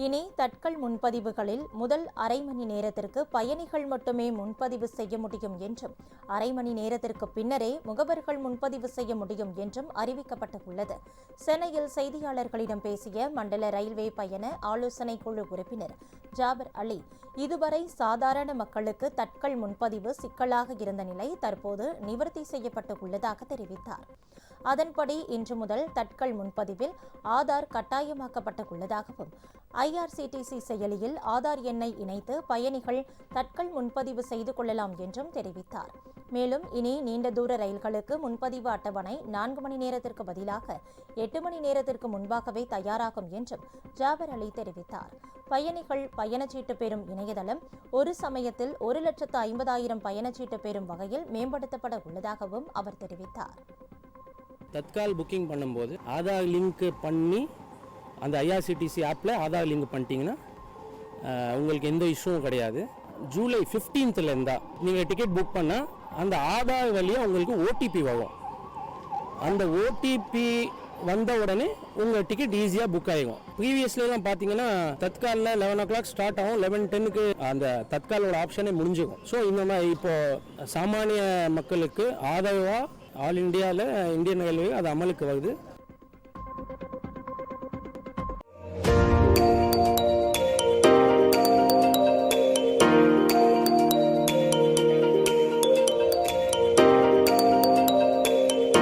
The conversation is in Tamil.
இனி தட்கல் முன்பதிவுகளில் முதல் அரை மணி நேரத்திற்கு பயணிகள் மட்டுமே முன்பதிவு செய்ய முடியும் என்றும் அரை மணி நேரத்திற்கு பின்னரே முகவர்கள் முன்பதிவு செய்ய முடியும் என்றும் அறிவிக்கப்பட்டுள்ளது. சென்னையில் செய்தியாளர்களிடம் பேசிய மண்டல ரயில்வே பயண ஆலோசனை குழு உறுப்பினர் ஜாபர் அலி, இதுவரை சாதாரண மக்களுக்கு தட்கல் முன்பதிவு சிக்கலாக இருந்த நிலை தற்போது நிவர்த்தி செய்யப்பட்டு உள்ளதாக தெரிவித்தார். அதன்படி இன்று முதல் தட்கல் முன்பதிவில் ஆதார் கட்டாயமாக்கப்பட்டுள்ளதாகவும் IRCTC செயலியில் ஆதார் எண்ணை இணைத்து பயணிகள் தட்கல் முன்பதிவு செய்து கொள்ளலாம் என்றும் தெரிவித்தார். மேலும் இனி நீண்ட தூர ரயில்களுக்கு முன்பதிவு அட்டவணை 4 மணி நேரத்திற்கு பதிலாக 8 மணி நேரத்திற்கு முன்பாகவே தயாராகும் என்றும் ஜாபர் அலி தெரிவித்தார். பயணிகள் பயணச்சீட்டு பெறும் இணையதளம் ஒரு சமயத்தில் 1,50,000 பயணச்சீட்டு பெறும் வகையில் மேம்படுத்தப்பட உள்ளதாகவும் அவர் தெரிவித்தார். தத்கால் புக்கிங் பண்ணும்போது ஆதார் லிங்க் பண்ணி அந்த IRCTC ஆப்பில் ஆதார் லிங்க் பண்ணிட்டீங்கன்னா உங்களுக்கு எந்த இஷ்யூவும் கிடையாது. ஜூலை 15th இருந்தால் நீங்கள் டிக்கெட் புக் பண்ணால் அந்த ஆதார் வழியாக உங்களுக்கு OTP வரும். அந்த OTP வந்த உடனே உங்கள் டிக்கெட் ஈஸியாக புக் ஆகிடும். ப்ரீவியஸ்லாம் பார்த்தீங்கன்னா தத்காலில் 11 o'clock ஸ்டார்ட் ஆகும், 11:10க்கு அந்த தத்காலோட ஆப்ஷனே முடிஞ்சிடும். ஸோ இந்த மாதிரி இப்போது சாமானிய மக்களுக்கு ஆதரவாக ஆல் இண்டியாவில் இந்தியன் ரயில்வே அது அமலுக்கு வருது.